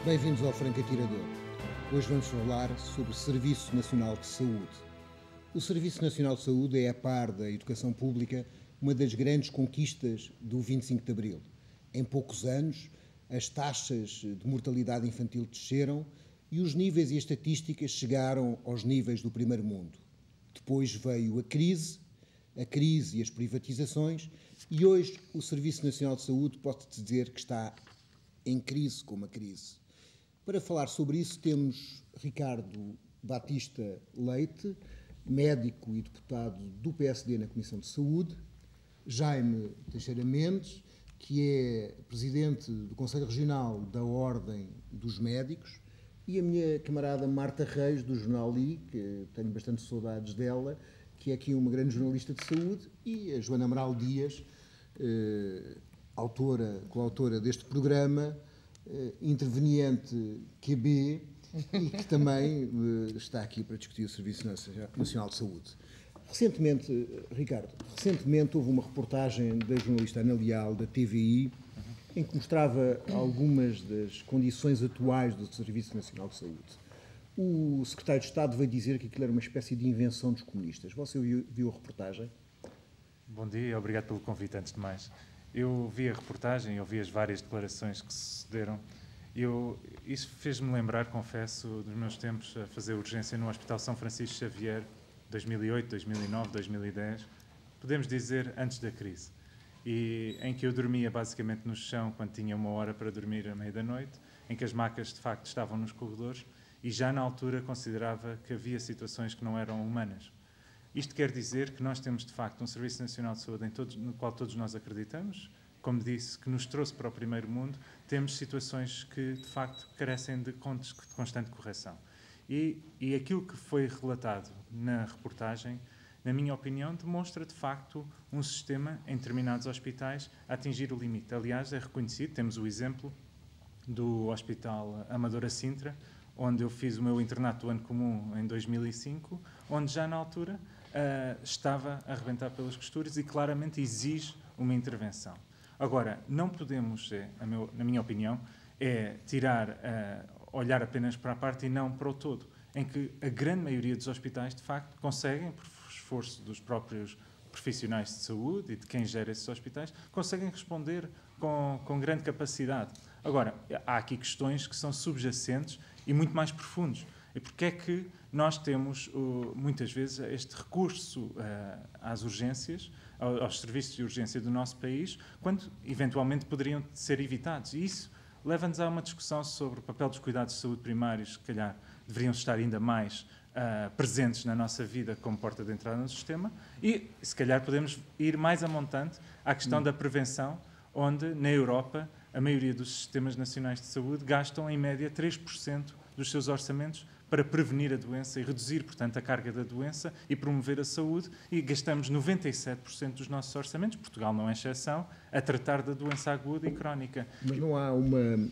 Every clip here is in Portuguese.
Bem-vindos ao Franco Atirador. Hoje vamos falar sobre o Serviço Nacional de Saúde. O Serviço Nacional de Saúde é, a par da educação pública, uma das grandes conquistas do 25 de Abril. Em poucos anos, as taxas de mortalidade infantil desceram e os níveis e as estatísticas chegaram aos níveis do primeiro mundo. Depois veio a crise e as privatizações, e hoje o Serviço Nacional de Saúde pode dizer que está em crise com uma crise. Para falar sobre isso temos Ricardo Batista Leite, médico e deputado do PSD na Comissão de Saúde, Jaime Teixeira Mendes, que é presidente do Conselho Regional da Ordem dos Médicos, e a minha camarada Marta Reis, do Jornal I, que tenho bastante saudades dela, que é aqui uma grande jornalista de saúde, e a Joana Amaral Dias, coautora deste programa, interveniente QB, e que também está aqui para discutir o Serviço Nacional de Saúde. Recentemente, Ricardo, houve uma reportagem da jornalista Ana Leal, da TVI, em que mostrava algumas das condições atuais do Serviço Nacional de Saúde. O secretário de Estado veio dizer que aquilo era uma espécie de invenção dos comunistas. Você viu a reportagem? Bom dia e obrigado pelo convite, antes de mais. Eu vi a reportagem, eu vi as várias declarações que sucederam. Isso fez-me lembrar, confesso, dos meus tempos a fazer urgência no Hospital São Francisco Xavier, 2008, 2009, 2010, podemos dizer antes da crise, e em que eu dormia basicamente no chão quando tinha 1 hora para dormir à meia da noite, em que as macas de facto estavam nos corredores, e já na altura considerava que havia situações que não eram humanas. Isto quer dizer que nós temos de facto um Serviço Nacional de Saúde no qual todos nós acreditamos, como disse, que nos trouxe para o primeiro mundo. Temos situações que de facto carecem de constante correção. E aquilo que foi relatado na reportagem, na minha opinião, demonstra de facto um sistema em determinados hospitais a atingir o limite. Aliás, é reconhecido, temos o exemplo do Hospital Amadora Sintra, onde eu fiz o meu internato do ano comum em 2005, onde já na altura estava a arrebentar pelas costuras e claramente exige uma intervenção. Agora, não podemos, na minha opinião, olhar apenas para a parte e não para o todo, em que a grande maioria dos hospitais, de facto, conseguem, por esforço dos próprios profissionais de saúde e de quem gera esses hospitais, conseguem responder com grande capacidade. Agora, há aqui questões que são subjacentes e muito mais profundos. E porque é que nós temos, muitas vezes, este recurso às urgências, aos serviços de urgência do nosso país, quando eventualmente poderiam ser evitados? E isso leva-nos a uma discussão sobre o papel dos cuidados de saúde primários, que, se calhar, deveriam estar ainda mais presentes na nossa vida como porta de entrada no sistema, e, se calhar, podemos ir mais a montante à questão da prevenção, onde, na Europa, a maioria dos sistemas nacionais de saúde gastam, em média, 3% dos seus orçamentos para prevenir a doença e reduzir, portanto, a carga da doença e promover a saúde, e gastamos 97% dos nossos orçamentos, Portugal não é exceção, a tratar da doença aguda e crónica. Mas não há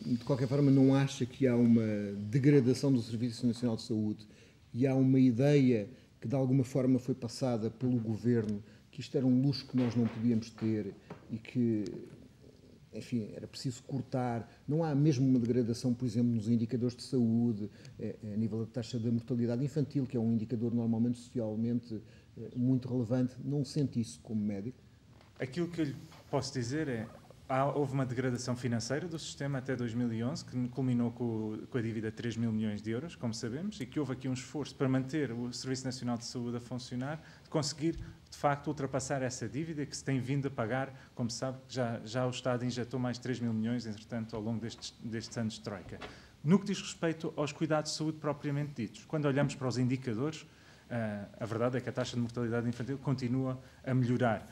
de qualquer forma, não acha que há uma degradação do Serviço Nacional de Saúde e há uma ideia que de alguma forma foi passada pelo Governo, que isto era um luxo que nós não podíamos ter e que, enfim, era preciso cortar? Não há mesmo uma degradação, por exemplo, nos indicadores de saúde, a nível da taxa de mortalidade infantil, que é um indicador normalmente socialmente muito relevante? Não sente isso como médico? Aquilo que eu lhe posso dizer é: houve uma degradação financeira do sistema até 2011, que culminou com a dívida de 3 mil milhões de euros, como sabemos, e que houve aqui um esforço para manter o Serviço Nacional de Saúde a funcionar, de conseguir, de facto, ultrapassar essa dívida que se tem vindo a pagar. Como se sabe, já o Estado injetou mais de 3 mil milhões, entretanto, ao longo destes anos de troika. No que diz respeito aos cuidados de saúde propriamente ditos, quando olhamos para os indicadores, a verdade é que a taxa de mortalidade infantil continua a melhorar.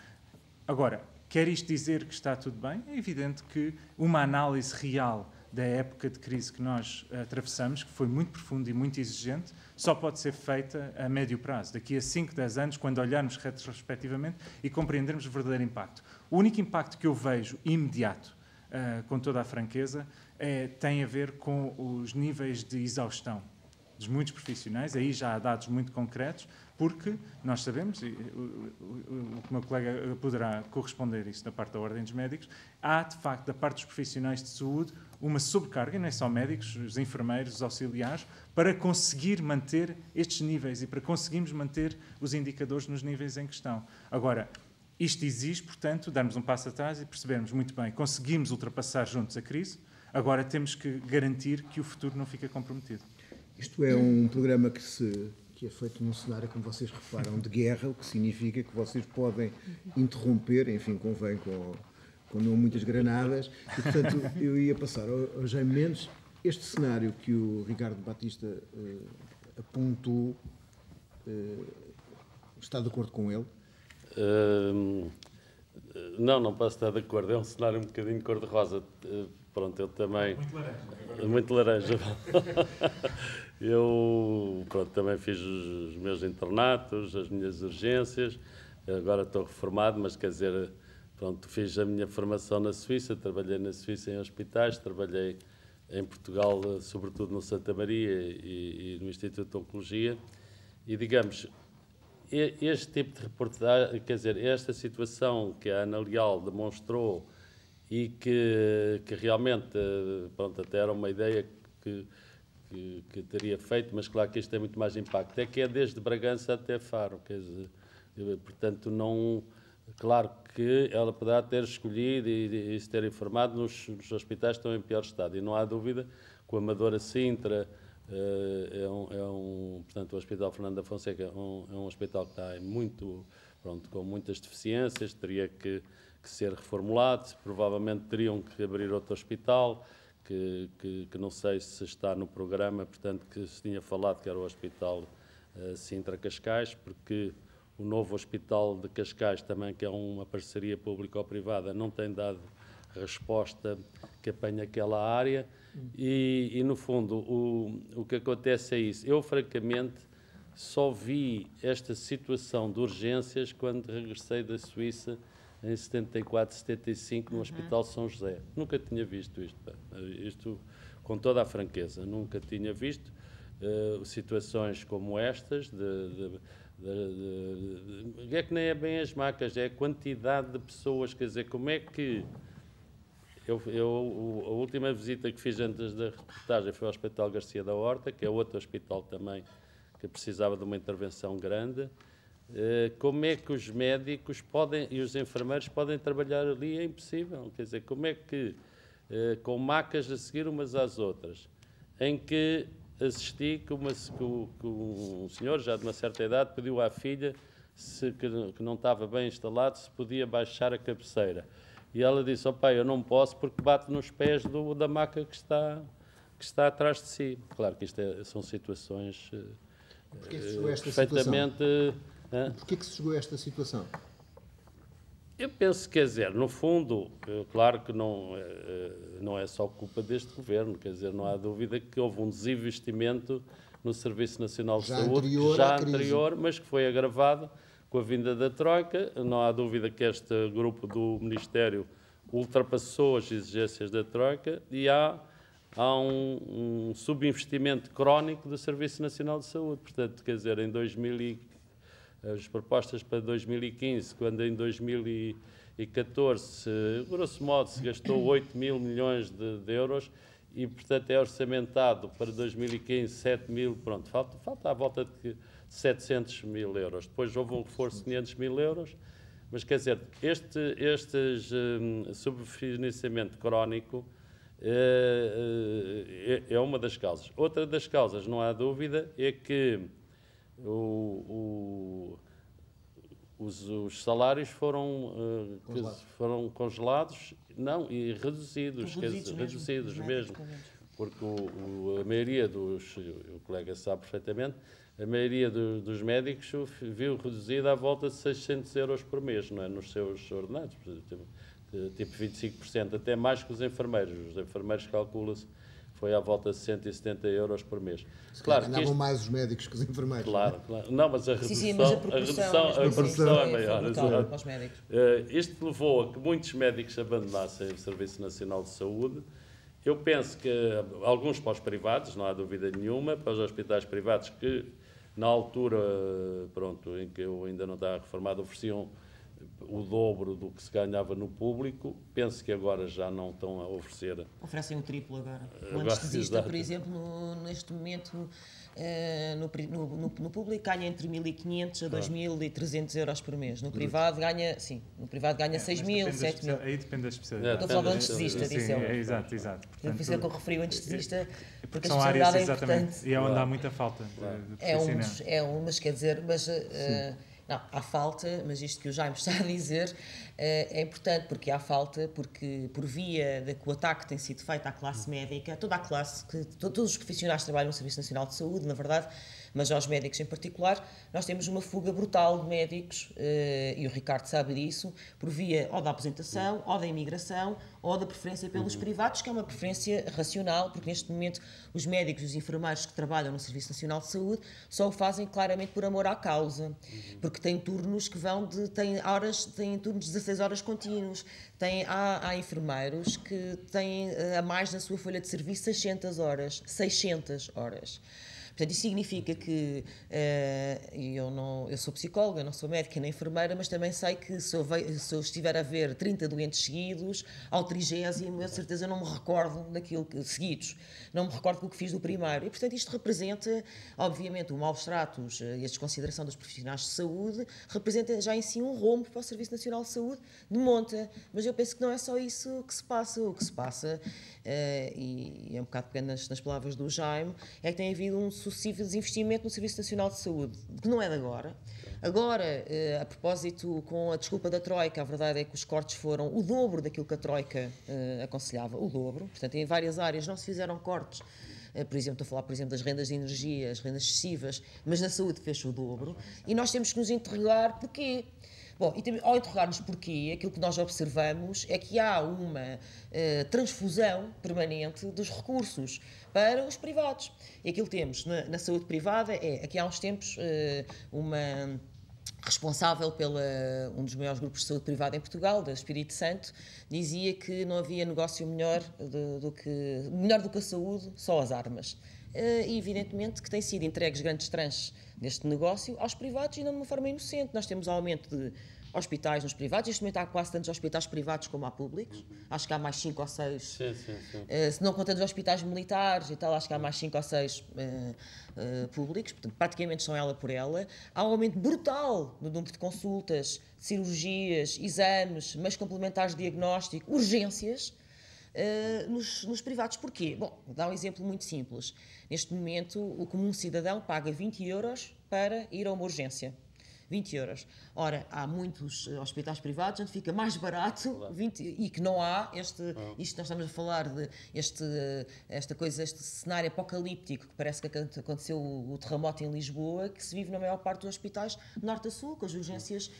Agora, quer isto dizer que está tudo bem? É evidente que uma análise real da época de crise que nós atravessamos, que foi muito profunda e muito exigente, só pode ser feita a médio prazo, daqui a 5, 10 anos, quando olharmos retrospectivamente e compreendermos o verdadeiro impacto. O único impacto que eu vejo imediato, com toda a franqueza, tem a ver com os níveis de exaustão dos muitos profissionais, aí já há dados muito concretos, porque nós sabemos, e o meu colega poderá corresponder isso da parte da Ordem dos Médicos, há, de facto, da parte dos profissionais de saúde, uma sobrecarga, não é só médicos, os enfermeiros, os auxiliares, para conseguir manter estes níveis e para conseguirmos manter os indicadores nos níveis em questão. Agora, isto exige, portanto, darmos um passo atrás e percebermos muito bem, conseguimos ultrapassar juntos a crise, agora temos que garantir que o futuro não fica comprometido. Isto é um programa que é feito num cenário, como vocês reparam, de guerra, o que significa que vocês podem interromper, enfim, convém com não muitas granadas, e, portanto, eu ia passar ao Jaime Mendes. Este cenário que o Ricardo Batista apontou, está de acordo com ele? Não posso estar de acordo. É um cenário um bocadinho cor-de-rosa. Pronto, eu também... Muito laranja. Eu, pronto, também fiz os meus internatos, as minhas urgências. Agora estou reformado, mas quer dizer, pronto, fiz a minha formação na Suíça, trabalhei na Suíça em hospitais, trabalhei em Portugal, sobretudo no Santa Maria e no Instituto de Oncologia. E, digamos, este tipo de reportagem, quer dizer, esta situação que a Ana Leal demonstrou e que realmente, pronto, até era uma ideia que teria feito, mas claro que isto tem muito mais impacto, é que é desde Bragança até Faro, quer dizer, portanto, não... Claro que ela poderá ter escolhido e se ter informado nos hospitais que estão em pior estado, e não há dúvida que o Amadora Sintra portanto, o Hospital Fernando da Fonseca é um hospital que está muito, pronto, com muitas deficiências, teria que ser reformulado, provavelmente teriam que abrir outro hospital, que não sei se está no programa, portanto, que se tinha falado que era o Hospital Sintra-Cascais, porque o novo Hospital de Cascais também, que é uma parceria público-privada, não tem dado resposta que apanha aquela área e no fundo, o que acontece é isso. Eu, francamente, só vi esta situação de urgências quando regressei da Suíça em 74, 75, no Hospital São José. Nunca tinha visto isto. Isto, com toda a franqueza, nunca tinha visto situações como estas é que nem é bem as macas, é a quantidade de pessoas, quer dizer, como é que... a última visita que fiz antes da reportagem foi ao Hospital Garcia da Horta, que é outro hospital também que precisava de uma intervenção grande. Como é que os médicos podem, e os enfermeiros podem trabalhar ali? É impossível, quer dizer, como é que, com macas a seguir umas às outras, em que assisti que um senhor, já de uma certa idade, pediu à filha, que não estava bem instalado, se podia baixar a cabeceira. E ela disse, pai, eu não posso porque bate nos pés da maca que está atrás de si. Claro que isto são situações perfeitamente... Porquê que se chegou a esta situação? Eu penso, quer dizer, no fundo, claro que não é só culpa deste governo, quer dizer, não há dúvida que houve um desinvestimento no Serviço Nacional de Saúde, já anterior, mas que foi agravado com a vinda da Troika. Não há dúvida que este grupo do Ministério ultrapassou as exigências da Troika e há um subinvestimento crónico do Serviço Nacional de Saúde. Portanto, quer dizer, as propostas para 2015, quando em 2014, grosso modo, se gastou 8 mil milhões de euros e, portanto, é orçamentado para 2015 7 mil, pronto, falta à volta de 700 mil euros. Depois houve um reforço de 500 mil euros, mas, quer dizer, este subfinanciamento crónico é uma das causas. Outra das causas, não há dúvida, é que os salários foram congelados, não, e reduzidos, reduzidos mesmo, porque a maioria o colega sabe perfeitamente, a maioria dos médicos viu reduzida à volta de 600 euros por mês, não é, nos seus ordenados, tipo 25%, até mais que os enfermeiros. Os enfermeiros calcula-se foi à volta de 170 euros por mês. Claro, ganhavam mais os médicos que os enfermeiros. Claro, claro. Não, mas a redução, mas a proporção é maior. Para os médicos. Isto levou a que muitos médicos abandonassem o Serviço Nacional de Saúde Eu penso que alguns para os privados, não há dúvida nenhuma, para os hospitais privados que, na altura, pronto, em que eu ainda não estava reformado, ofereciam o dobro do que se ganhava no público, penso que agora já não estão a oferecer. Oferecem o triplo agora. O anestesista, por exemplo, neste momento, no público ganha entre 1.500 a 2.300 euros por mês. No privado ganha, sim, no privado ganha 6.000, 7.000. Aí depende da especialidade. Estou a falar do anestesista, disse ele. Exato. Por isso é que eu referi o anestesista, porque a são áreas, especialidade é exatamente, importante. e é onde há muita falta de profissionais. Mas quer dizer, não, há falta, mas isto que o Jaime está a dizer é importante, porque há falta, porque por via de que o ataque tem sido feito à classe médica, toda a classe, todos os profissionais que trabalham no Serviço Nacional de Saúde, na verdade, mas aos médicos em particular, nós temos uma fuga brutal de médicos, e o Ricardo sabe disso, por via ou da aposentação, ou da imigração, ou da preferência pelos privados, que é uma preferência racional, porque neste momento os médicos e os enfermeiros que trabalham no Serviço Nacional de Saúde só o fazem claramente por amor à causa, porque têm turnos que têm turnos de 16 horas contínuos. Há enfermeiros que têm a mais na sua folha de serviço 600 horas. 600 horas. Portanto, isso significa que eu sou psicóloga, não sou médica nem enfermeira, mas também sei que se eu estiver a ver 30 doentes seguidos, ao 30º, eu de certeza não me recordo daquilo seguidos, não me recordo do que fiz do primeiro. E, portanto, isto representa, obviamente, o maus tratos e a desconsideração dos profissionais de saúde, representa já em si um rombo para o Serviço Nacional de Saúde de monta. Mas eu penso que não é só isso que se passa. O que se passa, e é um bocado pegando nas palavras do Jaime, é que tem havido um sucessivo desinvestimento no Serviço Nacional de Saúde, que não é de agora. Agora, a propósito, com a desculpa da Troika, a verdade é que os cortes foram o dobro daquilo que a Troika aconselhava, o dobro. Portanto, em várias áreas não se fizeram cortes. Por exemplo, estou a falar, por exemplo, das rendas de energia, as rendas excessivas, mas na saúde fez o dobro. E nós temos que nos interrogar porquê. Bom, e ao interrogarmos porquê, aquilo que nós observamos é que há uma transfusão permanente dos recursos para os privados. E aquilo que temos na saúde privada aqui há uns tempos, uma responsável pela um dos maiores grupos de saúde privada em Portugal, da Espírito Santo, dizia que não havia negócio melhor do que a saúde, só as armas. E evidentemente que têm sido entregues grandes tranches deste negócio aos privados e não de uma forma inocente. Nós temos aumento de hospitais nos privados, neste momento há quase tantos hospitais privados como há públicos, acho que há mais 5 ou 6, se não contando os hospitais militares e tal, acho que há mais 5 ou 6 públicos, portanto praticamente são ela por ela. Há um aumento brutal no número de consultas, cirurgias, exames, meios complementares de diagnóstico, urgências, nos privados. Porquê? Bom, vou dar um exemplo muito simples. Neste momento, o comum cidadão paga 20 euros para ir a uma urgência. 20 euros. Ora, há muitos hospitais privados onde fica mais barato, 20, e que não há isto nós estamos a falar de este cenário apocalíptico que parece que aconteceu o terremoto em Lisboa, que se vive na maior parte dos hospitais de norte a sul, com as urgências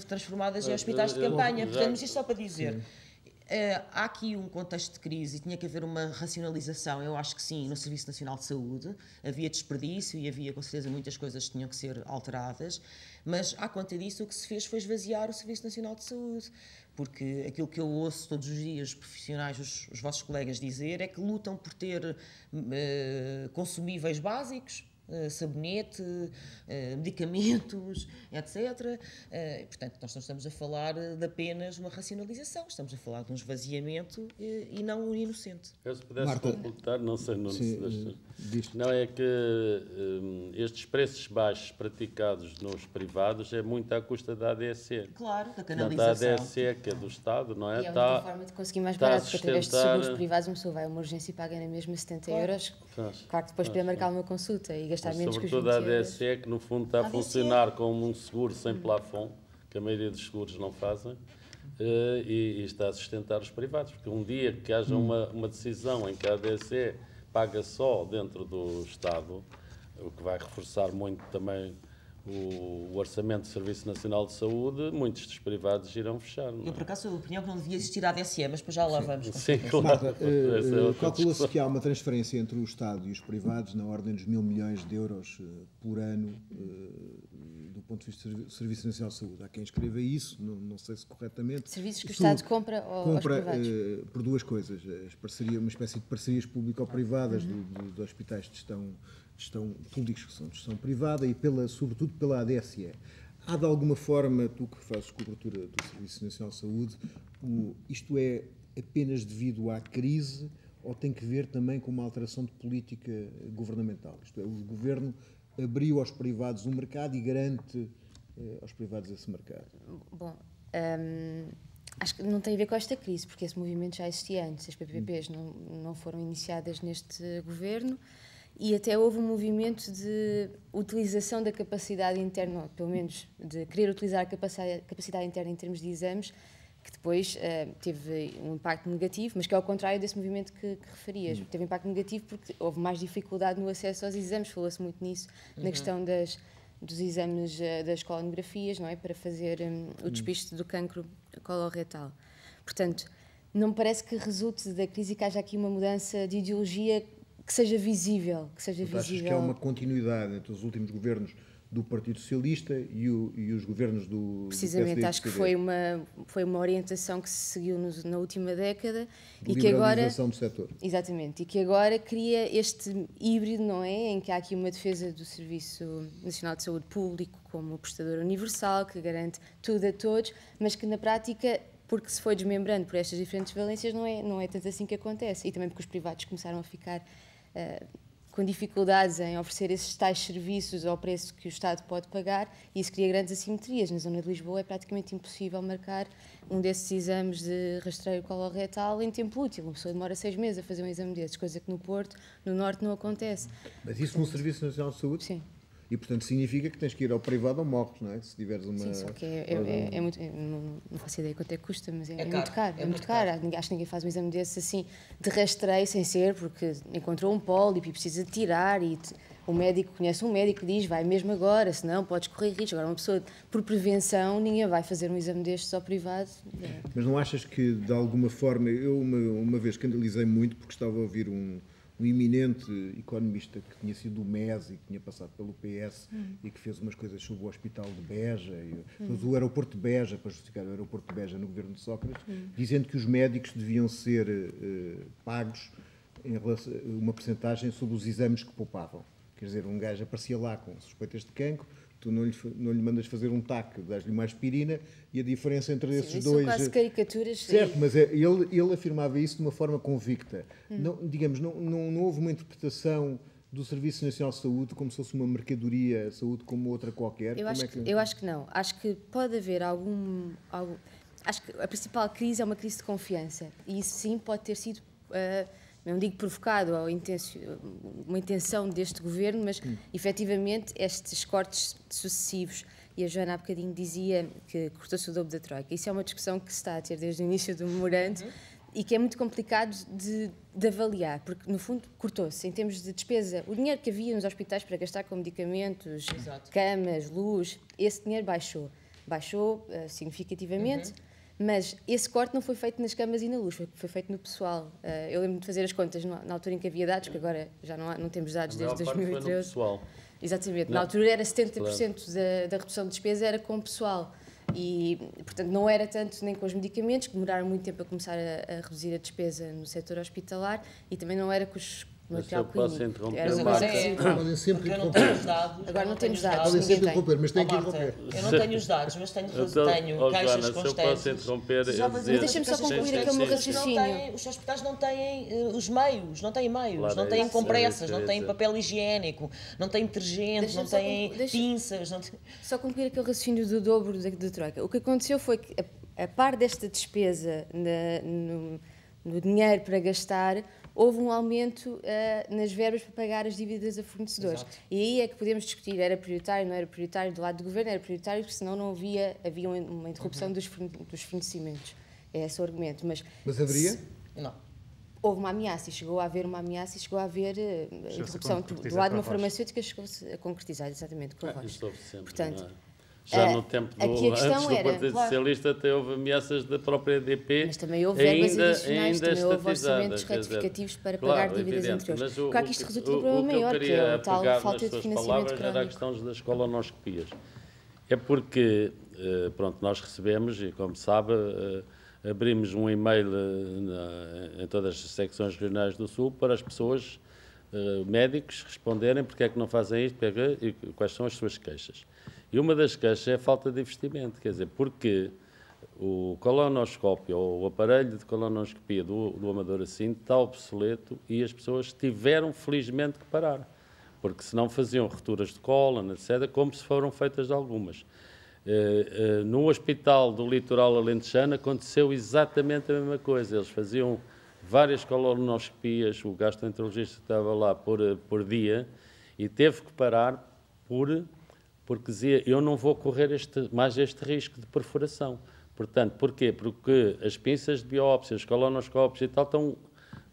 transformadas em hospitais de campanha. Portanto, mas isto só para dizer... há aqui um contexto de crise e tinha que haver uma racionalização, eu acho que sim, no Serviço Nacional de Saúde. Havia desperdício e havia com certeza muitas coisas que tinham que ser alteradas, mas à conta disso o que se fez foi esvaziar o Serviço Nacional de Saúde, porque aquilo que eu ouço todos os dias os profissionais, os vossos colegas dizer, é que lutam por ter consumíveis básicos, sabonete, medicamentos, etc. Portanto, nós não estamos a falar de apenas uma racionalização, estamos a falar de um esvaziamento e não um inocente. Eu, se pudesse completar, não sei, não é que estes preços baixos praticados nos privados é muito à custa da ADSE. Claro, da canalização. A ADSE, que é do Estado, não é? E é a única forma de conseguir mais barato, porque através de seguros privados uma pessoa vai a uma urgência e paga na mesma 70 euros. Claro que depois para marcar uma consulta e gastar menos que os 20 euros. Sobretudo a ADSE, que no fundo está a funcionar como um seguro sem plafond, que a maioria dos seguros não fazem, e está a sustentar os privados. Porque um dia que haja uma decisão em que a ADSE paga só dentro do Estado, o que vai reforçar muito também o orçamento do Serviço Nacional de Saúde, muitos dos privados irão fechar. Eu, por acaso, sou da opinião que não devia existir a ADSE, mas depois já lá vamos. Sim, claro. Marta, calcula-se que há uma transferência entre o Estado e os privados na ordem dos 1.000 milhões de euros por ano do ponto de vista do Serviço Nacional de Saúde. Há quem escreva isso, não sei se corretamente. Serviços que o Estado compra aos privados? Por duas coisas. Uma espécie de parcerias público-privadas de hospitais de gestão públicos que são de gestão privada e, sobretudo, pela ADSE. Há, de alguma forma, tu que fazes cobertura do Serviço Nacional de Saúde, isto é apenas devido à crise ou tem que ver também com uma alteração de política governamental? Isto é, o governo abriu aos privados um mercado e garante aos privados esse mercado? Bom, acho que não tem a ver com esta crise, porque esse movimento já existia antes. As PPPs não foram iniciadas neste governo e até houve um movimento de utilização da capacidade interna, pelo menos de querer utilizar a capacidade interna em termos de exames, que depois teve um impacto negativo, mas que é ao contrário desse movimento que referias. Teve impacto negativo porque houve mais dificuldade no acesso aos exames, falou-se muito nisso, na questão dos exames das colonografias, não é? Para fazer o despiste do cancro coloretal. Portanto, não me parece que resulte da crise e que haja aqui uma mudança de ideologia que seja visível. Achas que há uma continuidade entre os últimos governos do Partido Socialista e os governos do Precisamente, PSD, acho que foi uma orientação que se seguiu na última década de e que agora liberalização do setor. Exatamente, e que agora cria este híbrido, não é, em que há aqui uma defesa do Serviço Nacional de Saúde Público como prestador universal que garante tudo a todos, mas que na prática, porque se foi desmembrando por estas diferentes valências, não é tanto assim que acontece, e também porque os privados começaram a ficar com dificuldades em oferecer esses tais serviços ao preço que o Estado pode pagar, e isso cria grandes assimetrias. Na zona de Lisboa é praticamente impossível marcar um desses exames de rastreio coloretal em tempo útil. Uma pessoa demora 6 meses a fazer um exame desses, coisa que no Porto, no Norte, não acontece. Mas isso no Serviço Nacional de Saúde? Sim. E, portanto, significa que tens que ir ao privado ou morres, não é? Se tiveres uma... Sim, só que é muito... Não faço ideia quanto é que custa, mas é muito caro. É muito caro. Acho que ninguém faz um exame desses assim, de rastreio, sem ser, porque encontrou um pólipo e precisa de tirar, e o médico conhece um médico e diz, vai mesmo agora, senão podes correr risco. Agora, uma pessoa, por prevenção, ninguém vai fazer um exame destes ao privado. Mas não achas que, de alguma forma... Eu, uma vez, escandalizei muito porque estava a ouvir um eminente economista que tinha sido do MES e que tinha passado pelo PS e que fez umas coisas sobre o Hospital de Beja, o aeroporto de Beja, para justificar o aeroporto de Beja no governo de Sócrates, dizendo que os médicos deviam ser pagos em relação, uma percentagem sobre os exames que poupavam. Quer dizer, um gajo aparecia lá com suspeitas de cancro, tu não lhe mandas fazer um TAC, dás-lhe uma aspirina, e a diferença entre esses dois... São quase caricaturas. Certo, mas ele afirmava isso de uma forma convicta. Não houve uma interpretação do Serviço Nacional de Saúde como se fosse uma mercadoria, a saúde como outra qualquer. Eu acho que não. Acho que pode haver algum... Acho que a principal crise é uma crise de confiança. E isso sim pode ter sido... não digo provocado ou uma intenção deste governo, mas efetivamente estes cortes sucessivos, e a Joana há bocadinho dizia que cortou-se o dobro da troika. Isso é uma discussão que se está a ter desde o início do memorando e que é muito complicado de avaliar, porque no fundo cortou-se em termos de despesa. O dinheiro que havia nos hospitais para gastar com medicamentos, camas, luz, esse dinheiro baixou significativamente. Mas esse corte não foi feito nas camas e na luz, foi feito no pessoal. Eu lembro de fazer as contas na altura em que havia dados, porque agora já não temos dados desde 2013. Foi no pessoal. Exatamente. Na altura era 70% da redução de despesa era com o pessoal. E, portanto, não era tanto nem com os medicamentos, que demoraram muito tempo a começar a reduzir a despesa no setor hospitalar, e também não era com os material clínico. Podem sempre interromper. Agora não temos dados. Podem sempre interromper, mas têm que interromper. Eu não tenho os dados, mas tenho caixas constantes. Deixa-me só concluir aqui o meu raciocínio. Os hospitais não têm os meios, não têm compressas, não têm papel higiênico, não têm detergente, não têm pinças. Só concluir aquele raciocínio do dobro da troika. O que aconteceu foi que, a par desta despesa no dinheiro para gastar, houve um aumento nas verbas para pagar as dívidas a fornecedores. Exato. E aí é que podemos discutir, era prioritário, não era prioritário, do lado do governo era prioritário, porque senão não havia uma interrupção dos fornecimentos. É esse o argumento. Mas haveria? Não. Houve uma ameaça, e chegou a haver uma ameaça, e chegou a haver interrupção do lado de uma farmacêutica, chegou-se a concretizar, exatamente, com a Roche. Portanto, já no tempo antes do Partido Socialista até houve ameaças da própria EDP. Mas também houve verbas adicionais, também houve orçamentos retificativos para pagar dívidas anteriores. Claro que isto resulta de um problema maior, que é a tal falta de financiamento crónico. Era a questão das colonoscopias. É porque, pronto, nós recebemos, e como sabe, abrimos um e-mail em todas as secções regionais do Sul para as pessoas, médicos, responderem porque é que não fazem isto e quais são as suas queixas. E uma das queixas é a falta de investimento, quer dizer, porque o colonoscópio ou o aparelho de colonoscopia do Amador Assinte está obsoleto e as pessoas tiveram, felizmente, que parar, porque senão faziam rupturas de cólon, etc., como se foram feitas algumas. No hospital do litoral alentejano aconteceu exatamente a mesma coisa, eles faziam várias colonoscopias, o gastroenterologista estava lá por dia e teve que parar porque dizia, eu não vou correr mais este risco de perfuração. Portanto, porquê? Porque as pinças de biópsia, os colonoscópios e tal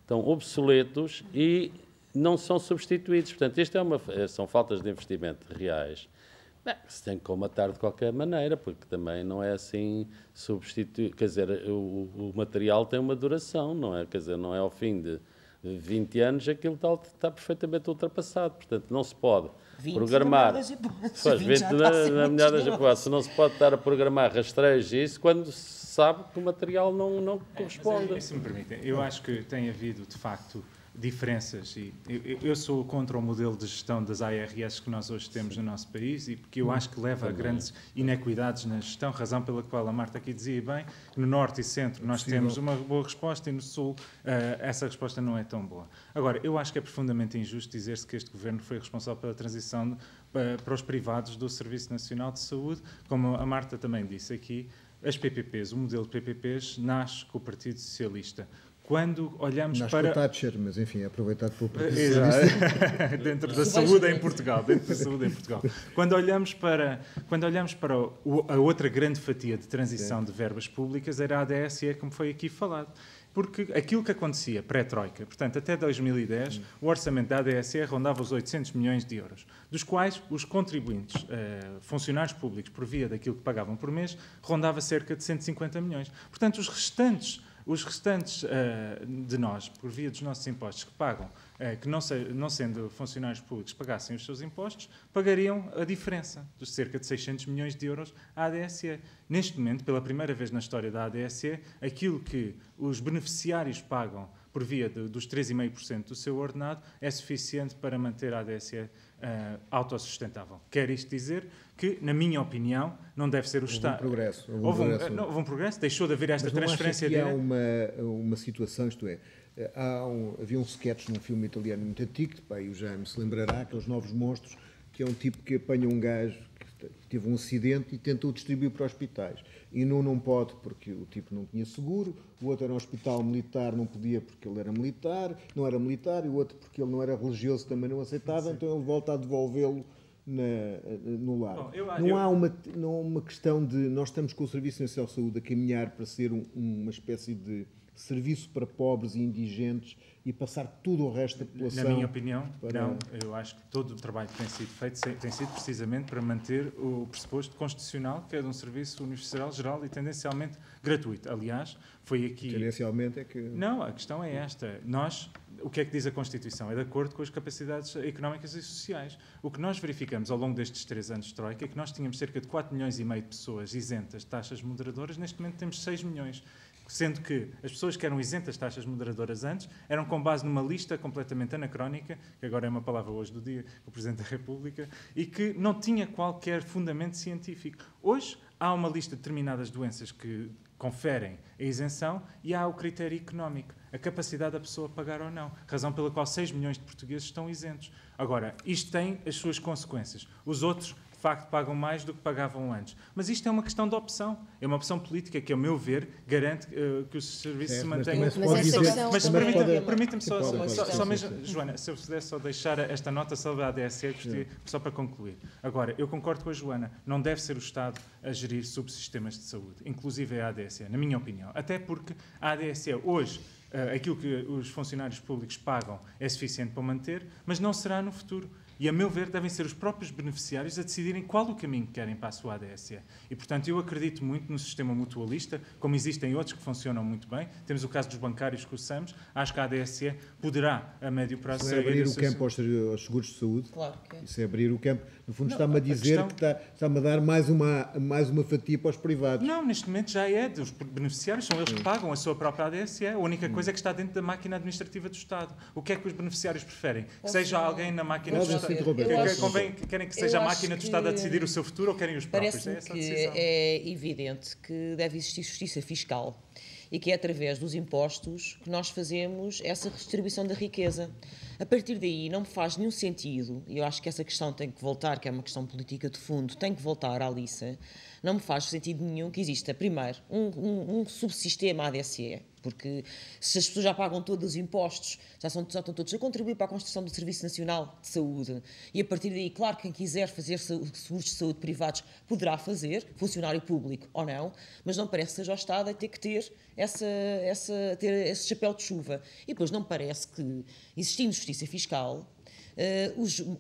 estão obsoletos e não são substituídos. Portanto, isto são faltas de investimento reais. Se tem que comatar de qualquer maneira, porque também não é assim substituir. Quer dizer, o material tem uma duração, não é? Quer dizer, não é ao fim de 20 anos aquilo está perfeitamente ultrapassado. Portanto, não se pode programar. Pois, 20 na melhor das hipóteses. Não se pode estar a programar rastreios e isso quando se sabe que o material não corresponde. Se me permitem, eu acho que tem havido, de facto, diferenças e eu sou contra o modelo de gestão das ARS que nós hoje temos no nosso país e porque eu acho que leva a grandes inequidades na gestão, razão pela qual a Marta aqui dizia bem, no Norte e Centro nós temos uma boa resposta e no Sul essa resposta não é tão boa. Agora, eu acho que é profundamente injusto dizer-se que este Governo foi responsável pela transição para os privados do Serviço Nacional de Saúde, como a Marta também disse aqui, as PPPs, o modelo de PPPs nasce com o Partido Socialista. Quando olhamos para... Thatcher, mas enfim, é aproveitado pelo Partido Socialista. Dentro da saúde em Portugal. Quando olhamos para a outra grande fatia de transição de verbas públicas, era a ADSE, como foi aqui falado. Porque aquilo que acontecia pré-Troika, portanto, até 2010, o orçamento da ADSE rondava os 800 milhões de euros, dos quais os contribuintes, funcionários públicos, por via daquilo que pagavam por mês, rondava cerca de 150 milhões. Portanto, os restantes de nós, por via dos nossos impostos, que pagam, que não sendo funcionários públicos pagassem os seus impostos, pagariam a diferença dos cerca de 600 milhões de euros à ADSE. Neste momento, pela primeira vez na história da ADSE, aquilo que os beneficiários pagam por via dos 3,5% do seu ordenado é suficiente para manter a ADSE autossustentável. Quer isto dizer que, na minha opinião, não deve ser o Estado. Houve um progresso, deixou de haver esta transferência direta. Há uma situação, isto é, havia um sketch num filme italiano muito antigo, o Jaime se lembrará, aqueles Novos Monstros, que é um tipo que apanha um gajo que teve um acidente e tenta o distribuir para hospitais. E não pode porque o tipo não tinha seguro, o outro era um hospital militar, não podia porque ele era militar, não era militar, e o outro porque ele não era religioso também não aceitava, então ele volta a devolvê-lo no lar. Bom, não há uma questão de... Nós estamos com o Serviço Nacional de Saúde a caminhar para ser uma espécie de serviço para pobres e indigentes e passar tudo o resto da população. Na minha opinião, não. Eu acho que todo o trabalho que tem sido feito tem sido precisamente para manter o pressuposto constitucional, que é de um serviço universal, geral e tendencialmente gratuito. Aliás, foi aqui... Tendencialmente é que... Não, a questão é esta. O que é que diz a Constituição? É de acordo com as capacidades económicas e sociais. O que nós verificamos ao longo destes 3 anos de Troika é que nós tínhamos cerca de 4,5 milhões de pessoas isentas de taxas moderadoras, neste momento temos 6 milhões. Sendo que as pessoas que eram isentas de taxas moderadoras antes eram com base numa lista completamente anacrónica, que agora é uma palavra hoje do dia, o Presidente da República, e que não tinha qualquer fundamento científico. Hoje há uma lista de determinadas doenças que conferem a isenção e há o critério económico, a capacidade da pessoa pagar ou não, razão pela qual 6 milhões de portugueses estão isentos. Agora, isto tem as suas consequências. Os outros, de facto, pagam mais do que pagavam antes. Mas isto é uma questão de opção. É uma opção política que, a meu ver, garante que os serviços se mantenham. Mas permita-me só mesmo, Joana, se eu pudesse só deixar esta nota sobre a ADSE, só para concluir. Agora, eu concordo com a Joana, não deve ser o Estado a gerir subsistemas de saúde, inclusive a ADSE, na minha opinião. Até porque a ADSE hoje, aquilo que os funcionários públicos pagam é suficiente para manter, mas não será no futuro. E, a meu ver, devem ser os próprios beneficiários a decidirem qual o caminho que querem para a sua ADSE. E, portanto, eu acredito muito no sistema mutualista, como existem outros que funcionam muito bem. Temos o caso dos bancários que usamos. Acho que a ADSE poderá, a médio prazo, isso é abrir o campo aos seguros de saúde. Claro que é. Isso é abrir o campo. No fundo, está-me a dizer que está-me a dar mais uma fatia para os privados. Não, neste momento já é. Os beneficiários são eles que pagam a sua própria ADSE. A única coisa é que está dentro da máquina administrativa do Estado. O que é que os beneficiários preferem? Que seja alguém na máquina do Estado? Querem que seja a máquina do Estado a decidir o seu futuro ou querem os próprios? Parece-me que é evidente que deve existir justiça fiscal e que é através dos impostos que nós fazemos essa redistribuição da riqueza. A partir daí não me faz nenhum sentido, e eu acho que essa questão tem que voltar, que é uma questão política de fundo, tem que voltar à liça, não me faz sentido nenhum que exista, primeiro, um subsistema ADSE, porque se as pessoas já pagam todos os impostos, já estão todos a contribuir para a construção do Serviço Nacional de Saúde, e a partir daí, claro, quem quiser fazer seguros de saúde privados poderá fazer, funcionário público ou não, mas não parece que seja o Estado a ter que ter esse chapéu de chuva. E depois não me parece que, existindo justiça fiscal,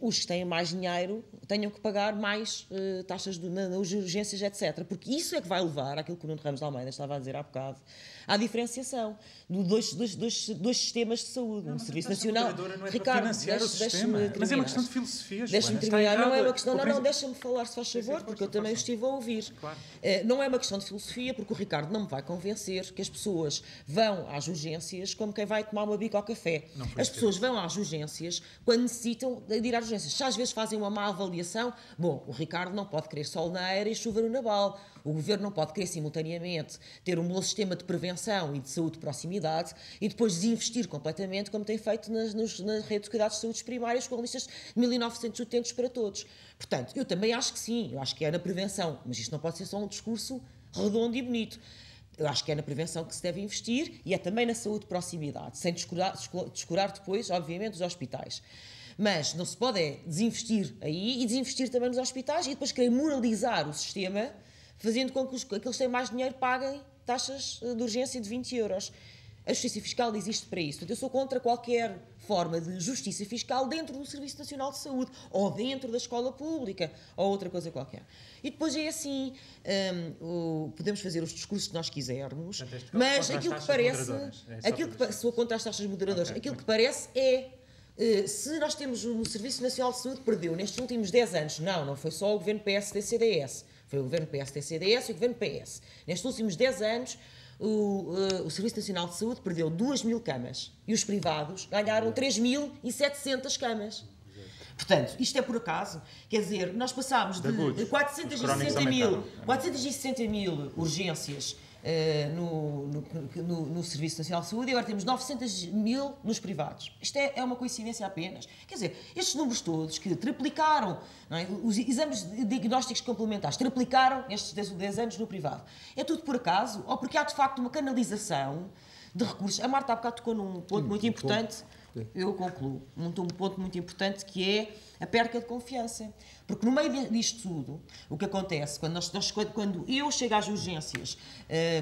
os que têm mais dinheiro tenham que pagar mais taxas nas urgências, etc. Porque isso é que vai levar, àquilo que o Nuno Ramos de Almeida estava a dizer há bocado, à diferenciação de dois sistemas de saúde. Um Serviço Nacional... Não é Ricardo, financiar o sistema. Mas é uma questão de filosofia, deixa-me terminar. Não é uma questão... Não, deixa-me falar, se faz favor, porque eu também estive a ouvir. Claro. Não é uma questão de filosofia, porque o Ricardo não me vai convencer que as pessoas vão às urgências como quem vai tomar uma bica ao café. As pessoas vão às urgências quando necessitam de ir às urgências. Se às vezes fazem uma má avaliação, bom, o Ricardo não pode querer sol na eira e chuva no nabal. O Governo não pode querer simultaneamente ter um bom sistema de prevenção e de saúde de proximidade e depois desinvestir completamente, como tem feito na rede de cuidados de saúde primários, com listas de 1.900 utentes para todos. Portanto, eu também acho que sim, eu acho que é na prevenção, mas isto não pode ser só um discurso redondo e bonito. Eu acho que é na prevenção que se deve investir e é também na saúde de proximidade, sem descurar depois, obviamente, os hospitais. Mas não se pode desinvestir aí e desinvestir também nos hospitais e depois querer moralizar o sistema, fazendo com que aqueles que têm mais dinheiro paguem taxas de urgência de 20 euros. A justiça fiscal existe para isso. Portanto, eu sou contra qualquer forma de justiça fiscal dentro do Serviço Nacional de Saúde ou dentro da escola pública ou outra coisa qualquer. E depois é assim, podemos fazer os discursos que nós quisermos, mas aquilo que parece... Sou contra as taxas moderadoras. Okay. Aquilo que parece é... se nós temos o Serviço Nacional de Saúde perdeu nestes últimos 10 anos, não foi só o governo PSD-CDS, foi o governo PSD-CDS e o governo PS. Nestes últimos 10 anos, o Serviço Nacional de Saúde perdeu 2.000 camas e os privados ganharam 3.700 camas. Portanto, isto é por acaso, quer dizer, nós passámos de 460 mil urgências no Serviço Nacional de Saúde e agora temos 900 mil nos privados. Isto é uma coincidência apenas. Quer dizer, estes números todos que triplicaram, não é? Os exames de diagnósticos complementares triplicaram nestes 10 anos no privado. É tudo por acaso ou porque há de facto uma canalização de recursos? A Marta há bocado tocou num ponto muito importante. Eu concluo. Um ponto muito importante que é a perca de confiança. Porque no meio disto tudo, o que acontece, quando eu chego às urgências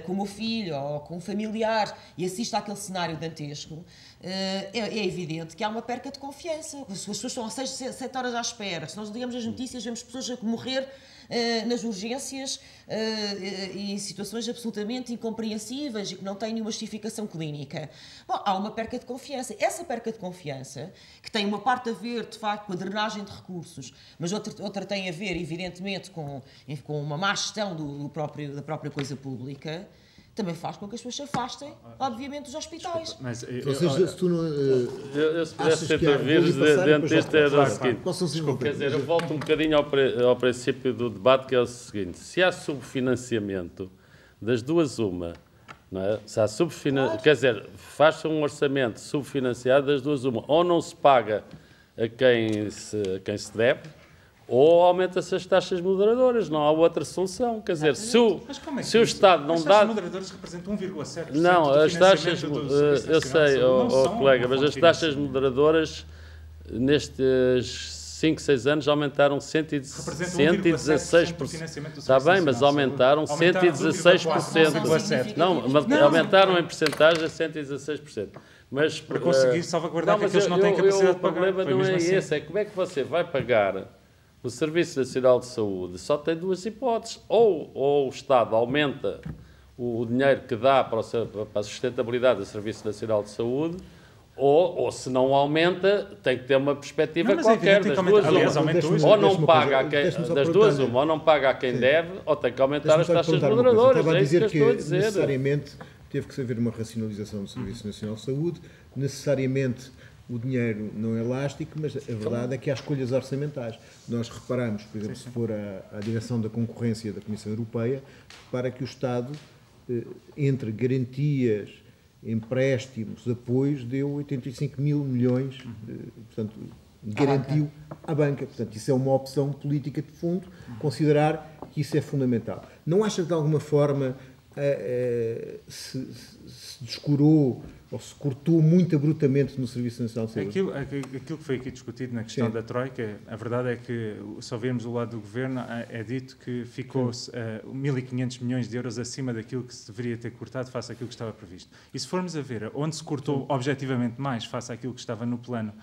com o meu filho ou com um familiar e assisto àquele cenário dantesco, é evidente que há uma perca de confiança. As pessoas estão 7 horas à espera. Se nós ligamos as notícias, vemos pessoas a morrer nas urgências e em situações absolutamente incompreensíveis e que não têm nenhuma justificação clínica. Bom, há uma perca de confiança. Essa perca de confiança, que tem uma parte a ver, de facto, com a drenagem de recursos, mas outra tem a ver, evidentemente, com uma má gestão da própria coisa pública, também faz com que as pessoas se afastem, obviamente, dos hospitais. Desculpa, mas se tu não... Eu se pudesse intervir dentro deste era o seguinte. Quer dizer, eu volto um bocadinho ao princípio do debate, que é o seguinte. Se há subfinanciamento, das duas uma, não é? Se há quer dizer, faz-se um orçamento subfinanciado, das duas uma. Ou não se paga a quem se deve, ou aumenta-se as taxas moderadoras, não há outra solução. Quer dizer, se o Estado não dá... As taxas moderadoras representam 1,7% não, as taxas... Eu sei, colega, mas as taxas moderadoras nestes 5, 6 anos aumentaram 116%. Está bem, mas aumentaram 116%. Não, aumentaram em percentagem a 116%. Mas, para conseguir salvaguardar que aqueles que não têm capacidade de pagar. O problema não é esse, é como é que você vai pagar o Serviço Nacional de Saúde. Só tem duas hipóteses. Ou o Estado aumenta o dinheiro que dá para a sustentabilidade do Serviço Nacional de Saúde, ou se não aumenta, tem que ter uma perspectiva qualquer. Das duas, aliás, ou não paga a quem, das duas, ou não paga a quem deve, ou tem que aumentar as taxas moderadoras. Estava a dizer que eu estou a dizer. Necessariamente teve que haver uma racionalização do Serviço Nacional de Saúde, necessariamente o dinheiro não é elástico, mas a verdade é que há escolhas orçamentais. Nós reparamos, por exemplo, se for à direção da concorrência da Comissão Europeia, repara que o Estado, entre garantias, empréstimos, apoios, deu 85 mil milhões, portanto, garantiu à banca. Portanto, isso é uma opção política de fundo, considerar que isso é fundamental. Não acha que, de alguma forma, se descurou ou se cortou muito abruptamente no Serviço Nacional de Saúde? Aquilo que foi aqui discutido na questão da Troika, a verdade é que, se ouvirmos o lado do Governo, é dito que ficou 1.500 milhões de euros acima daquilo que se deveria ter cortado face àquilo que estava previsto. E se formos a ver onde se cortou objetivamente mais face àquilo que estava no plano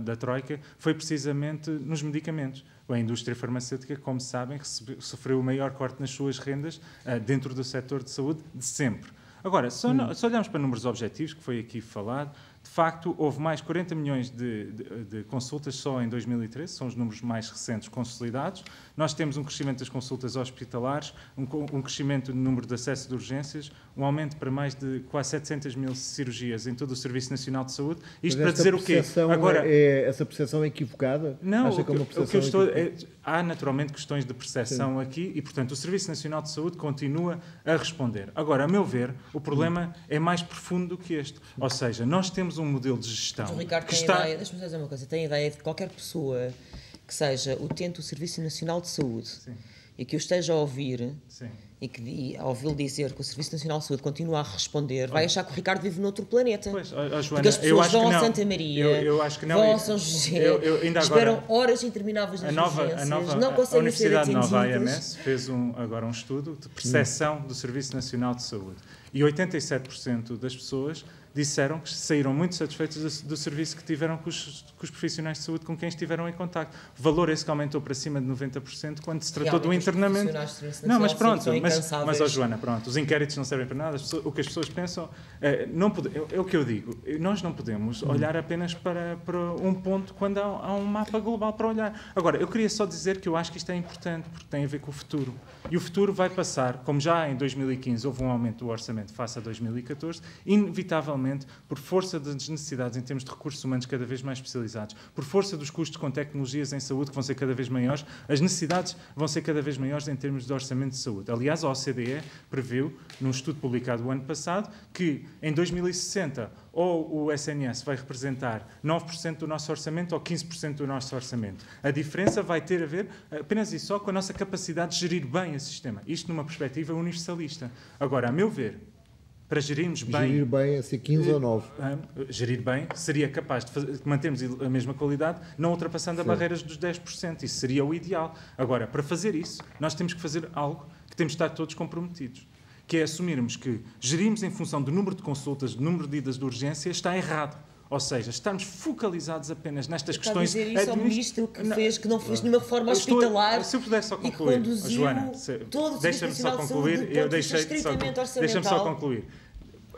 da Troika, foi precisamente nos medicamentos. A indústria farmacêutica, como sabem, sofreu o maior corte nas suas rendas dentro do setor de saúde de sempre. Agora, se olharmos para números objetivos, que foi aqui falado, de facto, houve mais 40 milhões de consultas só em 2013, são os números mais recentes consolidados. Nós temos um crescimento das consultas hospitalares, um crescimento no número de acesso de urgências, um aumento para mais de quase 700 mil cirurgias em todo o Serviço Nacional de Saúde. Isto para dizer o quê? Agora, essa percepção é equivocada? Não, o que eu estou... há naturalmente questões de percepção aqui e, portanto, o Serviço Nacional de Saúde continua a responder. Agora, a meu ver, o problema é mais profundo do que este. Ou seja, nós temos um modelo de gestão o Ricardo que tem está... ideia, deixa-me dizer uma coisa, tem ideia de que qualquer pessoa que seja utente do Serviço Nacional de Saúde e que o esteja a ouvir e que ao ouvi-lo dizer que o Serviço Nacional de Saúde continua a responder, vai achar que o Ricardo vive noutro planeta. Pois, Joana, porque as pessoas vão a Santa Maria, eu acho que não, vão a São José, esperam horas intermináveis nas urgências, não conseguem ser atendidas. A Universidade Nova, a AMS, fez agora um estudo de percepção do Serviço Nacional de Saúde e 87% das pessoas disseram que saíram muito satisfeitos do serviço que tiveram com os profissionais de saúde com quem estiveram em contacto. Valor esse que aumentou para cima de 90% quando se tratou do internamento. Não, mas pronto, mas Joana, pronto, os inquéritos não servem para nada, o que as pessoas pensam, é o que eu digo, nós não podemos olhar apenas para um ponto quando há um mapa global para olhar. Agora, eu queria só dizer que eu acho que isto é importante, porque tem a ver com o futuro. E o futuro vai passar, como já em 2015 houve um aumento do orçamento face a 2014, inevitavelmente, por força das necessidades em termos de recursos humanos cada vez mais especializados, por força dos custos com tecnologias em saúde que vão ser cada vez maiores, as necessidades vão ser cada vez maiores em termos de orçamento de saúde. Aliás, a OCDE previu, num estudo publicado o ano passado, que em 2060 ou o SNS vai representar 9% do nosso orçamento ou 15% do nosso orçamento. A diferença vai ter a ver apenas e só com a nossa capacidade de gerir bem esse sistema. Isto numa perspectiva universalista. Agora, a meu ver, para gerirmos bem... Gerir bem é ser 15 ou 9. Gerir bem seria capaz de mantermos a mesma qualidade, não ultrapassando a barreiras dos 10%. Isso seria o ideal. Agora, para fazer isso, nós temos que fazer algo que temos de estar todos comprometidos, que é assumirmos que gerimos em função do número de consultas, do número de idas de urgência, está errado. Ou seja, estarmos focalizados apenas nestas questões... Está a dizer isso ao ministro que não fez nenhuma reforma hospitalar. Se eu pudesse só concluir, Joana, deixa-me só concluir, deixa-me só concluir.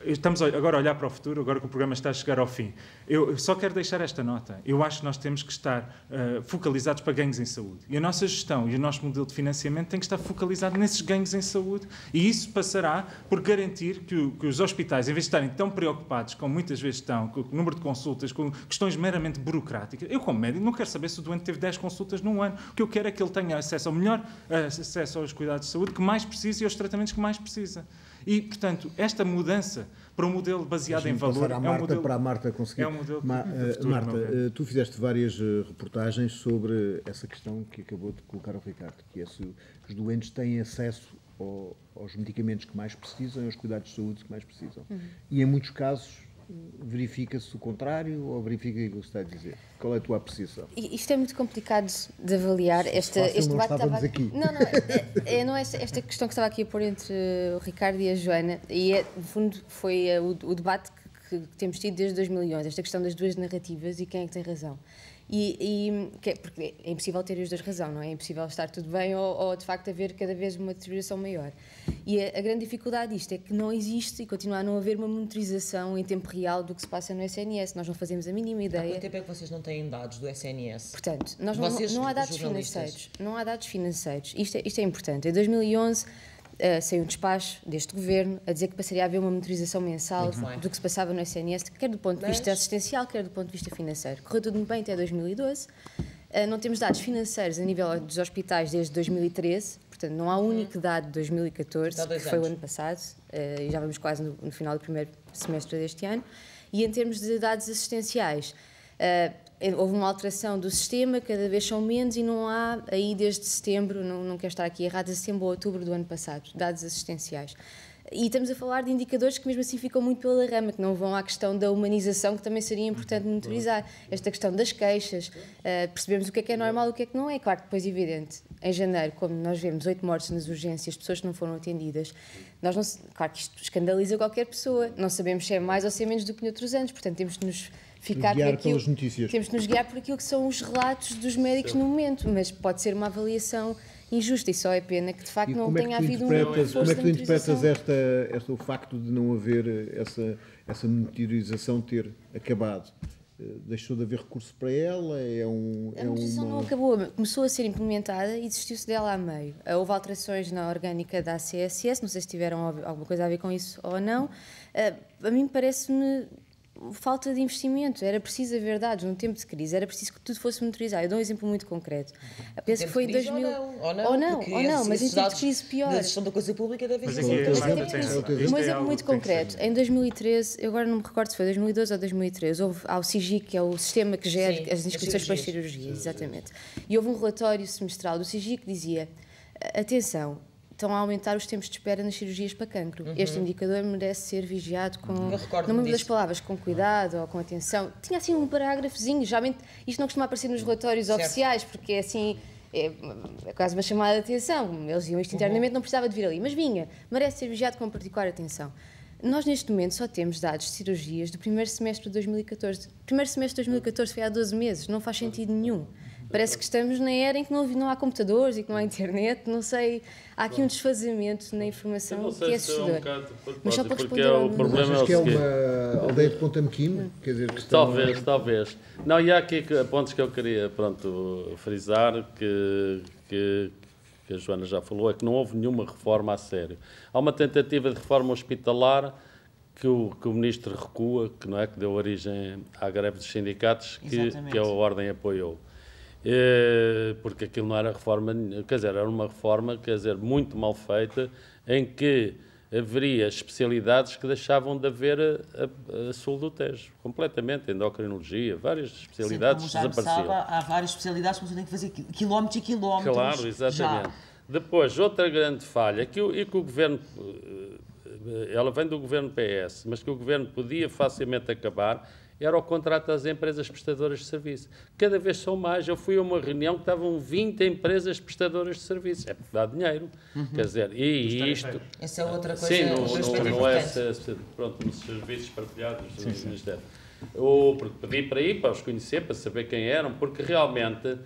Estamos agora a olhar para o futuro, agora que o programa está a chegar ao fim. Eu só quero deixar esta nota. Eu acho que nós temos que estar focalizados para ganhos em saúde. E a nossa gestão e o nosso modelo de financiamento tem que estar focalizado nesses ganhos em saúde. E isso passará por garantir que os hospitais, em vez de estarem tão preocupados, como muitas vezes estão, com o número de consultas, com questões meramente burocráticas, eu, como médico, não quero saber se o doente teve 10 consultas num ano. O que eu quero é que ele tenha acesso ao melhor acesso aos cuidados de saúde que mais precisa e aos tratamentos que mais precisa. E, portanto, esta mudança para um modelo baseado em valor é um modelo... Para a Marta conseguir... É um modelo futuro, Marta, tu fizeste várias reportagens sobre essa questão que acabou de colocar o Ricardo, que é se os doentes têm acesso aos medicamentos que mais precisam e aos cuidados de saúde que mais precisam. E, em muitos casos, verifica-se o contrário ou verifica o que você está a dizer? Qual é a tua apreciação? Isto é muito complicado de avaliar. Este debate estava aqui. Não é esta questão que estava aqui a pôr entre o Ricardo e a Joana, e no fundo foi o debate que que temos tido desde 2011, esta questão das duas narrativas e quem é que tem razão. Porque é impossível ter os dois razão, não é? É impossível estar tudo bem ou de facto haver cada vez uma deterioração maior. E a grande dificuldade disto é que não existe e continua a não haver uma monitorização em tempo real do que se passa no SNS. Nós não fazemos a mínima ideia. Há quanto tempo é que vocês não têm dados do SNS? Portanto, não há dados financeiros. Não há dados financeiros. Isto é importante. Em 2011 saiu um despacho deste governo a dizer que passaria a haver uma monitorização mensal do que se passava no SNS, quer do ponto de vista assistencial, quer do ponto de vista financeiro. Correu tudo muito bem até 2012. Não temos dados financeiros a nível dos hospitais desde 2013, portanto não há um único dado de 2014, que foi o ano passado, e já vamos quase no final do primeiro semestre deste ano. E em termos de dados assistenciais, houve uma alteração do sistema, cada vez são menos e não há aí desde setembro, não quero estar aqui errado, setembro ou outubro do ano passado, dados assistenciais. E estamos a falar de indicadores que mesmo assim ficam muito pela rama, que não vão à questão da humanização, que também seria importante monitorizar. Esta questão das queixas, percebemos o que é normal e o que não é. Claro que depois, evidente, em janeiro, como nós vemos 8 mortes nas urgências, pessoas que não foram atendidas, claro que isto escandaliza qualquer pessoa, não sabemos se é mais ou se é menos do que noutros anos, portanto temos de nos ficar por aquilo, temos de nos guiar por aquilo que são os relatos dos médicos no momento, mas pode ser uma avaliação injusta e só é pena que de facto não tenha havido um reforço. Como é que tu interpretas o facto de não haver essa monitorização ter acabado? Deixou de haver recurso para ela? A monitorização não acabou, começou a ser implementada e desistiu-se dela a meio. Houve alterações na orgânica da ACSS, não sei se tiveram alguma coisa a ver com isso ou não. A mim parece-me falta de investimento, era preciso haver dados num tempo de crise, era preciso que tudo fosse monitorizado. Eu dou um exemplo muito concreto. Penso que foi em 2000... Ou não, mas em tempo de crise pior. A gestão da coisa pública deve ser... Um exemplo muito concreto. Em 2013, eu agora não me recordo se foi 2012 ou 2013, houve ao SIGIC, que é o sistema que gera as inscrições para as cirurgias, exatamente. E houve um relatório semestral do SIGIC que dizia, atenção, estão a aumentar os tempos de espera nas cirurgias para cancro. Este indicador merece ser vigiado com, não me lembro das palavras, com cuidado ou com atenção. Tinha assim um parágrafozinho, geralmente isto não costuma aparecer nos relatórios oficiais, porque é assim, é quase uma chamada de atenção. Eles iam isto internamente, não precisava de vir ali, mas vinha, merece ser vigiado com particular atenção. Nós, neste momento, só temos dados de cirurgias do primeiro semestre de 2014. O primeiro semestre de 2014 foi há 12 meses, não faz sentido nenhum. Parece que estamos na era em que não há computadores e que não há internet, não sei, há aqui um desfazamento na informação que é assustador. Mas só para responder ao problema é que é uma aldeia de Pontamequim, quer dizer que talvez. Não, e há aqui pontos que eu queria, frisar que a Joana já falou, é que não houve nenhuma reforma a sério. Há uma tentativa de reforma hospitalar que o Ministro recua, que deu origem à greve dos sindicatos, que a Ordem apoiou. Porque aquilo não era reforma, era uma reforma, muito mal feita, em que haveria especialidades que deixavam de haver a sul do Tejo, completamente, endocrinologia, várias especialidades desapareciam. Há várias especialidades que você tem que fazer quilómetros e quilómetros. Claro, exatamente. Já. Depois, outra grande falha, que o Governo, ela vem do Governo PS, mas que o Governo podia facilmente acabar, era o contrato das empresas prestadoras de serviço. Cada vez são mais. Eu fui a uma reunião que estavam 20 empresas prestadoras de serviço. É porque dá dinheiro. E isto... Essa é outra coisa. Sim, não é nos serviços partilhados do Ministério. Porque pedi para ir, para os conhecer, para saber quem eram, porque realmente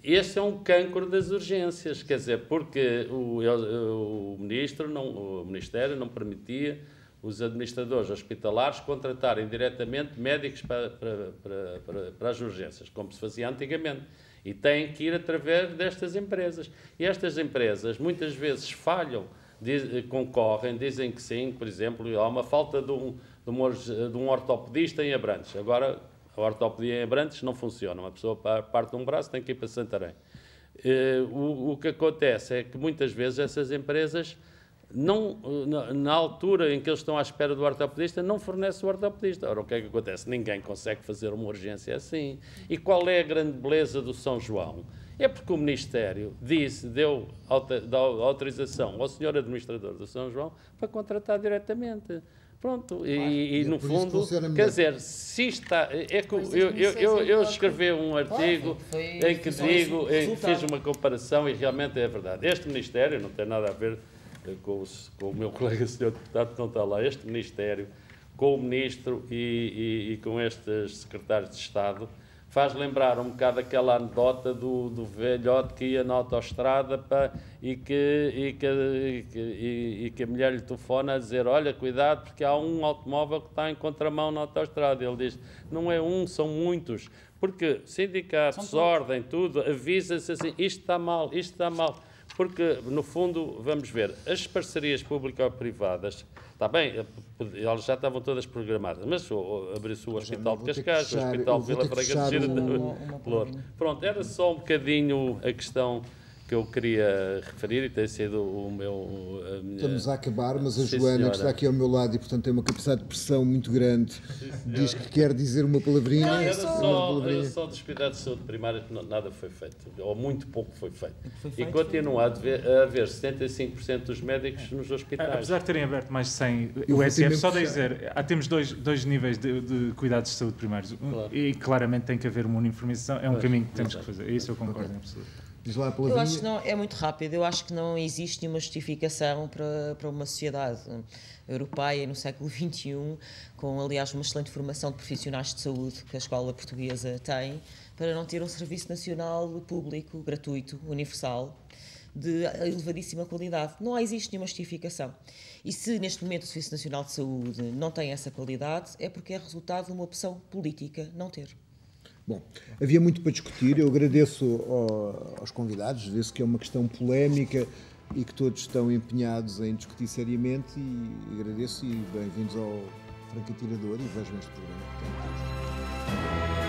este é um cancro das urgências. Porque o Ministério não permitia os administradores hospitalares contratarem diretamente médicos para as urgências, como se fazia antigamente. E têm que ir através destas empresas. E estas empresas muitas vezes falham, concorrem, dizem que sim. Por exemplo, há uma falta de um ortopedista em Abrantes. Agora, a ortopedia em Abrantes não funciona. Uma pessoa parte de um braço tem que ir para Santarém. O que acontece é que muitas vezes essas empresas, na altura em que eles estão à espera do ortopedista, não fornece o ortopedista. Ora, o que é que acontece? Ninguém consegue fazer uma urgência assim. E qual é a grande beleza do São João? É porque o Ministério deu autorização ao senhor administrador do São João para contratar diretamente. Pronto, e no fundo, se está... Eu escrevi um artigo em que fiz uma comparação e realmente é verdade. Este Ministério não tem nada a ver com o meu colega senhor deputado que não está lá. Este Ministério, com o Ministro e com estes secretários de Estado, faz lembrar um bocado aquela anedota do velhote que ia na autoestrada e que a mulher lhe telefona a dizer: olha, cuidado, porque há um automóvel que está em contramão na autoestrada. Ele diz: não é um, são muitos. Porque sindicatos, ordem, tudo, avisa-se assim, isto está mal, isto está mal. Porque, no fundo, vamos ver, as parcerias público-privadas, está bem, elas já estavam todas programadas, mas abriu-se o Hospital de Cascais, o Hospital de Vila Franca de Xira. Pronto, era só um bocadinho a questão que eu queria referir e tem sido Estamos a acabar, mas a Joana, que está aqui ao meu lado e, portanto, tem uma capacidade de pressão muito grande, diz que quer dizer uma palavrinha. Não, era só dos cuidados de saúde primária que nada foi feito, ou muito pouco foi feito. E continua a haver 75% dos médicos nos hospitais. Apesar de terem aberto mais de 100, o SF, só de dizer, temos dois níveis de cuidados de saúde primários, e claramente tem que haver uma uniformização, é um caminho que temos que fazer, isso eu concordo em absoluto. Eu acho que não, é muito rápido. Eu acho que não existe nenhuma justificação para uma sociedade europeia no século XXI, com, aliás, uma excelente formação de profissionais de saúde que a escola portuguesa tem, para não ter um serviço nacional público, gratuito, universal, de elevadíssima qualidade. Não existe nenhuma justificação. E se neste momento o Serviço Nacional de Saúde não tem essa qualidade, é porque é resultado de uma opção política não ter. Bom, havia muito para discutir. Eu agradeço aos convidados, vê-se que é uma questão polémica e que todos estão empenhados em discutir seriamente, e agradeço e bem-vindos ao Franco Atirador, e vejam este programa.